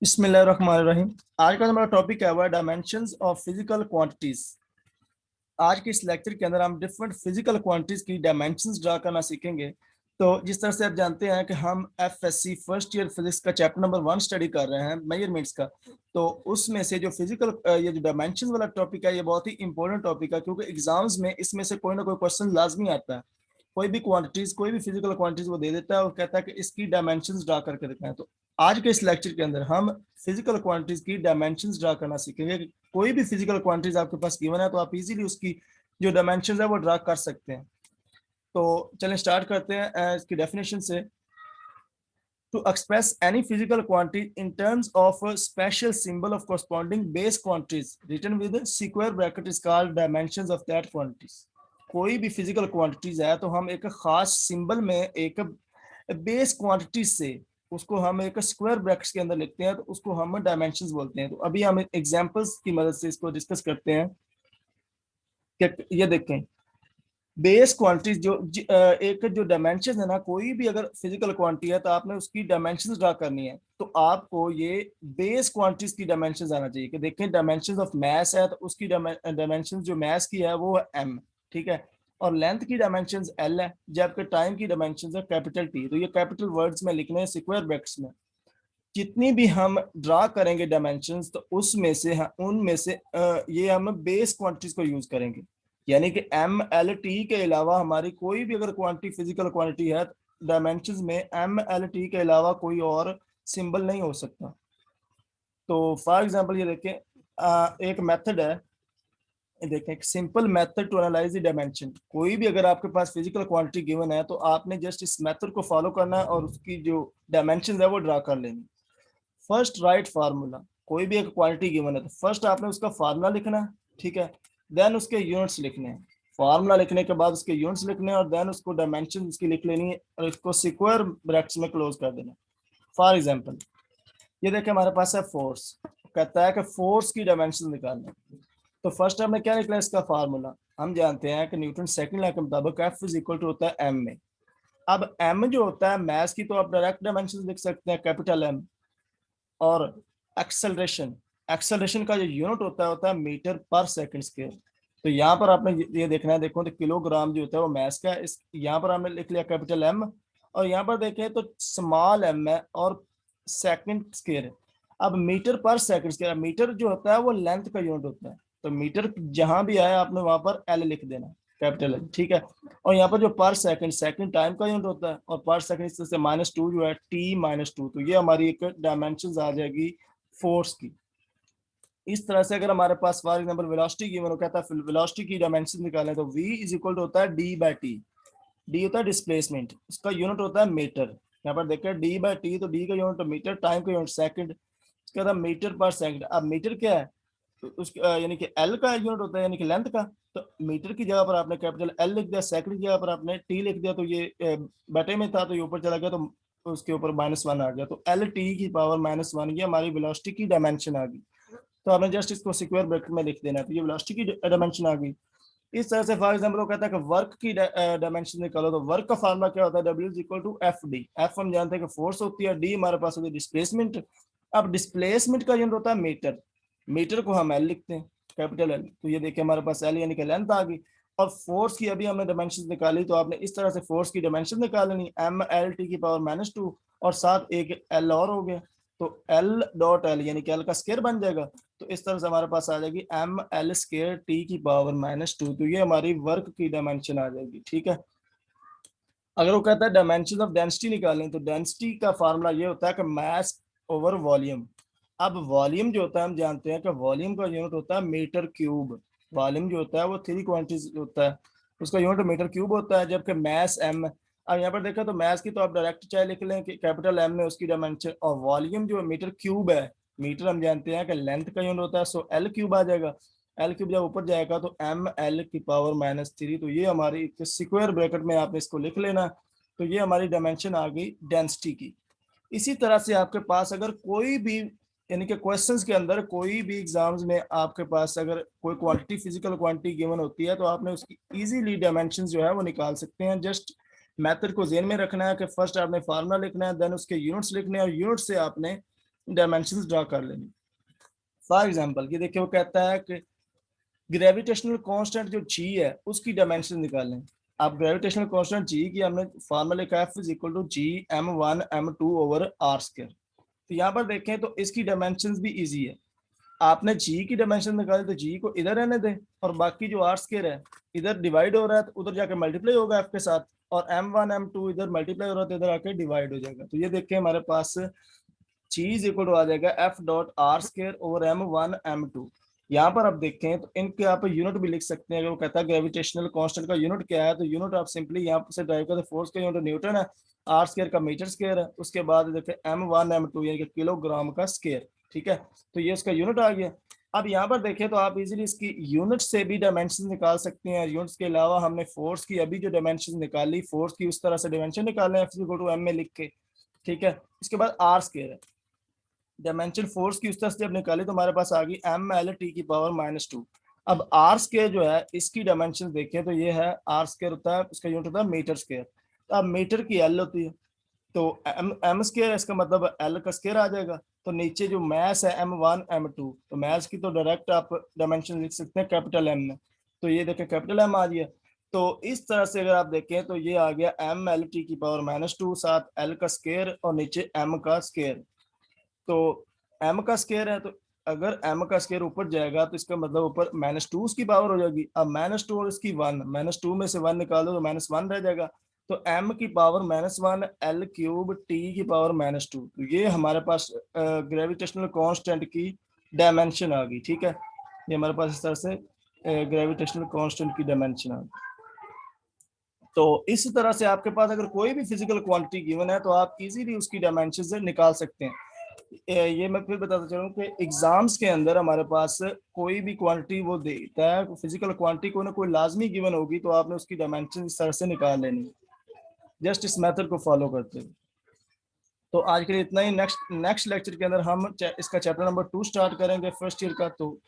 बिस्मिल्लाहिर्रहमानिर्रहीम। आज का हमारा टॉपिक है हुआ डायमेंशंस ऑफ फिजिकल क्वांटिटीज। आज के इस लेक्चर के अंदर हम डिफरेंट फिजिकल क्वांटिटीज की डायमेंशंस ड्रा करना सीखेंगे। तो जिस तरह से आप जानते हैं कि हम एफएससी फर्स्ट ईयर फिजिक्स का चैप्टर नंबर 1 स्टडी कर रहे हैं मेजरमेंट्स का। तो उसमें से जो फिजिकल ये जो डायमेंशन वाला टॉपिक है ये बहुत ही इंपॉर्टेंट टॉपिक है, क्योंकि एग्जाम्स में इसमें से कोई ना कोई क्वेश्चन लाजमी आता है। कोई भी क्वांटिटीज, कोई भी फिजिकल क्वांटिटीज वो दे देता है और कहता है कि इसकी डायमेंशंस ड्रा करके दिखाएं। तो आज के इस लेक्चर के अंदर हम फिजिकल क्वांटिटीज की डायमेंशंस ड्रा करना सीखेंगे कि कोई भी फिजिकल क्वांटिटीज आपके पास गिवन है तो आप इजीली उसकी जो डायमेंशंस है वो ड्रा कर सकते हैं। तो चलें स्टार्ट करते हैं इसकी डेफिनेशन से। To express any physical quantity in terms of a special symbol of corresponding base quantities written with a square bracket is called dimensions of that quantities। कोई भी फिजिकल क्वांटिटीज है तो हम एक खास सिंबल में एक बेस क्वांटिटी से उसको हम एक स्क्वायर ब्रैकेट्स के अंदर लिखते हैं, तो उसको हम डायमेंशंस बोलते हैं। तो अभी हम एग्जांपल्स की मदद से इसको डिस्कस करते हैं कि ये देखें बेस क्वांटिटीज एक जो डायमेंशन है ना, कोई भी अगर फिजिकल क्वांटिटी है तो आपने उसकी डायमेंशन ड्रा करनी है तो आपको ये बेस क्वांटिटीज की डायमेंशन आना चाहिए। कि देखें डायमेंशन ऑफ मैस है तो उसकी डायमेंशन जो मैस की है वो है एम, ठीक है, और लेंथ की डायमेंशन एल है, जबकि टाइम की डायमेंशन है कैपिटल टी। तो ये कैपिटल वर्ड्स में लिखने हैं स्क्वायर ब्रैकेट्स में। जितनी भी हम ड्रा करेंगे डायमेंशंस तो उसमें से उनमें से ये हम बेस क्वांटिटीज को यूज करेंगे। यानी कि एम एल टी के अलावा हमारी कोई भी अगर क्वांटिटी फिजिकल क्वांटिटी है डायमेंशंस में एम एल टी के अलावा कोई और सिंबल नहीं हो सकता। तो फॉर एग्जांपल ये देखें एक मेथड है, देखें एक simple method to analyse the dimension. कोई भी अगर आपके पास फिजिकल क्वांटिटी गिवन है तो आपने जस्ट इस मेथड को फॉलो करना है और उसकी जो डायमेंशन है वो ड्रा कर लेनी। First right formula. कोई भी एक क्वांटिटी गिवन है तो फर्स्ट आपने उसका फार्मूला लिखना है, ठीक है, देन उसके यूनिट्स लिखने हैं। फार्मूला लिखने के बाद उसके यूनिट्स लिखने हैं और देन उसको डायमेंशन उसकी लिख लेनी है और इसको स्क्वायर ब्रैकेट्स में क्लोज कर देना। फॉर एग्जांपल ये देखिए हमारे पास है फोर्स, कहता है कि फोर्स की डायमेंशन निकालना। तो फर्स्ट हमने क्या निकला इसका फार्मूला, हम जानते हैं कि न्यूटन सेकंड लॉ के मुताबिक एफ इज इक्वल टू होता है एम में। अब एम जो होता है मैस की तो आप डायरेक्ट डायमेंशन लिख सकते हैं कैपिटल एम। और एक्सेलरेशन, एक्सेलरेशन का जो यूनिट होता है मीटर पर सेकंड स्क्वायर। तो यहाँ पर आपने ये देखना है, देखो तो किलोग्राम जो होता है वो मैस का, इस यहाँ पर हमने लिख लिया कैपिटल एम और यहाँ पर देखें तो स्मॉल एम है और सेकंड स्क्वायर है। अब मीटर पर सेकंड स्क्वायर, मीटर जो होता है वो लेंथ का यूनिट होता है, तो मीटर जहां भी आया आपने वहां पर एल लिख देना, कैपिटल एल, ठीक है। और यहाँ पर जो पर सेकंड, सेकंड टाइम का यूनिट होता है और पर सेकंड इस तरह से -2 जो है टी -2, तो ये हमारी एक डायमेंशन आ जाएगी फोर्स की। इस तरह से अगर हमारे पास फॉर एग्जांपल वेलोसिटी गिवन हो, कहता है वेलोसिटी की डायमेंशन निकालें तो v इज इक्वल टू होता है d/t। डी होता है डिस्प्लेसमेंट, उसका यूनिट होता है मीटर। यहाँ पर देखिए d/t, तो d का यूनिट मीटर, टाइम का यूनिट सेकंड, उसके बाद मीटर पर सेकंड। अब मीटर क्या है, तो उसके यानी कि एल का यूनिट होता है यानी कि लेंथ का। तो मीटर की जगह पर आपने कैपिटल एल लिख दिया, सेकंड की जगह पर आपने टी लिख दिया, तो ये बटे में था तो ये ऊपर चला गया तो उसके ऊपर -1 आ गया, तो एल टी की पावर -1 ये हमारी वेलोसिटी की डायमेंशन आ गई। तो आपने जस्ट इसको स्क्वायर ब्रैकेट में लिख देना है, तो ये वेलोसिटी की डायमेंशन आ गई। इस तरह से फॉर एग्जांपल वो कहता है कि वर्क की डायमेंशन निकालो, तो वर्क का फार्मूला क्या होता है, W is equal to F D. F हम जानते हैं कि फोर्स होती है, डी हमारे पास होती है डिस्प्लेसमेंट। अब डिस्प्लेसमेंट का यूनिट होता है मीटर, मीटर को हम एल लिखते हैं कैपिटल एल। तो ये देखिए हमारे पास एल यानी कि लेंथ आ गई। और फोर्स की अभी हमने डायमेंशन निकाली, तो आपने इस तरह से फोर्स की डायमेंशन निकालनी, एम एल टी की पावर -2 और साथ एक एल और हो गया, तो एल डॉट एल यानी कि एल का स्क्वायर बन जाएगा। तो इस तरह से हमारे पास आ जाएगी एम एल स्क्वायर टी की पावर -2, तो ये हमारी वर्क की डायमेंशन आ जाएगी, ठीक है। अगर वो कहता है डायमेंशन ऑफ डेंसिटी निकालें, तो डेंसिटी का फार्मूला ये होता है कि मास ओवर वॉल्यूम। अब वॉल्यूम जो होता है हम जानते हैं कि वॉल्यूम का यूनिट होता है मीटर क्यूब। वॉल्यूम जो होता है वो 3 क्वांटिटीज होता है, उसका यूनिट मीटर क्यूब होता है, जबकि मैस एम। अब यहाँ पर देखा तो मैस की तो आप डायरेक्ट चाहे लिख लें कि कैपिटल एम में उसकी डायमेंशन, और वॉल्यूम जो मीटर क्यूब है, मीटर हम जानते हैं कि लेंथ का यूनिट होता है, सो एल क्यूब आ जाएगा। एल क्यूब जब ऊपर जाएगा तो एम एल की पावर -3, तो ये हमारी स्क्वायर ब्रैकेट में आपने इसको लिख लेना। तो ये हमारी डायमेंशन आ गई डेंसिटी की। इसी तरह से आपके पास अगर कोई भी यानी कि क्वेश्चंस के अंदर कोई भी एग्जाम्स में आपके पास अगर कोई क्वांटिटी फिजिकल क्वांटिटी गिवन होती है तो आपने उसकी इजीली डायमेंशंस जो है वो निकाल सकते हैं। जस्ट मेथड को ज़हन में रखना है कि फर्स्ट आपने फार्मूला लिखना है, देन उसके यूनिट्स लिखने हैं और यूनिट से आपने डायमेंशंस ड्रा कर लेनी। फॉर एग्जांपल ये देखिए वो कहता है कि ग्रेविटेशनल कांस्टेंट जो जी है उसकी डायमेंशन निकालें। अब ग्रेविटेशनल कांस्टेंट जी की हमने फार्मूला लिखा है F=g(m1m2/r²। तो यहाँ पर देखें तो इसकी डायमेंशंस भी इजी है। आपने जी की डायमेंशन निकाली तो जी को इधर रहने दें और बाकी जो आर स्क्वायर है इधर डिवाइड हो रहा है तो उधर जाकर मल्टीप्लाई होगा एफ के साथ, और m1 m2 इधर मल्टीप्लाई हो रहा है तो इधर आके डिवाइड हो जाएगा। तो ये देखिए हमारे पास चीज इक्वल टू आ जाएगा F.r²/m1 m2। यहाँ पर आप देखें तो इनके आप यूनिट भी लिख सकते हैं। अगर वो कहता है ग्रेविटेशनल कांस्टेंट का यूनिट क्या है तो यूनिट आप सिंपली यहाँ से ड्राइव करते, फोर्स का यूनिट न्यूटन है, आर स्क्वायर का मीटर स्क्वायर है, उसके बाद देखिए m1 m2 यानी कि किलोग्राम का स्क्वायर। ठीक है, तो ये उसका यूनिट आ गया। अब यहाँ पर देखें तो आप इजीली इसकी यूनिट से भी डायमेंशन निकाल सकते हैं। यूनिट्स के अलावा हमने फोर्स की अभी जो डायमेंशन निकाली, फोर्स की उस तरह से डायमेंशन निकालने हैं F=m में लिख के। ठीक है, इसके बाद आर स्क्वायर है, डायमेंशन फोर्स की उस तरह से जब निकाली तो हमारे पास आ गई mL/T⁻²। अब आर स्क्वायर जो है इसकी डायमेंशन देखें तो ये है आर स्क्वायर होता है, इसका यूनिट होता है मीटर स्क्वायर। तो अब मीटर की एल होती है तो एम स्क्वायर, इसका मतलब एल का स्क्वायर आ जाएगा। तो नीचे जो मैस है m1 m2, तो मैस की तो डायरेक्ट आप डायमेंशन लिख सकते हैं कैपिटल एम में। तो ये देखें कैपिटल एम आ गया। तो इस तरह से अगर आप देखें तो ये आ गया mL/T⁻², साथ एल का स्क्वायर और नीचे एम का स्क्वायर। तो m का स्क्वायर है तो अगर m का स्क्वायर ऊपर जाएगा तो इसका मतलब ऊपर -2 उसकी पावर हो जाएगी। अब -2 और इसकी 1, -2 में से 1 निकाल दो तो -1 रह जाएगा। तो m की पावर -1 L³ T की पावर -2। तो ये हमारे पास ग्रेविटेशनल कांस्टेंट की डायमेंशन आ गई। ठीक है, ये हमारे पास इस तरह से ग्रेविटेशनल कांस्टेंट की डायमेंशन आ गई। तो इस तरह से आपके पास अगर कोई भी फिजिकल क्वांटिटी गिवन है तो आप इजीली उसकी डायमेंशन से निकाल सकते हैं। ये मैं फिर बताता चलूँ कि एग्जाम्स के अंदर हमारे पास कोई भी क्वांटिटी वो देता है, फिजिकल क्वांटिटी कोई ना कोई लाजमी गिवन होगी तो आपने उसकी डायमेंशन इस तरह से निकाल लेनी है, जस्ट इस मेथड को फॉलो करते हुए। तो आज के लिए इतना ही। नेक्स्ट लेक्चर के अंदर हम इसका चैप्टर नंबर 2 स्टार्ट करेंगे फर्स्ट ईयर का। तो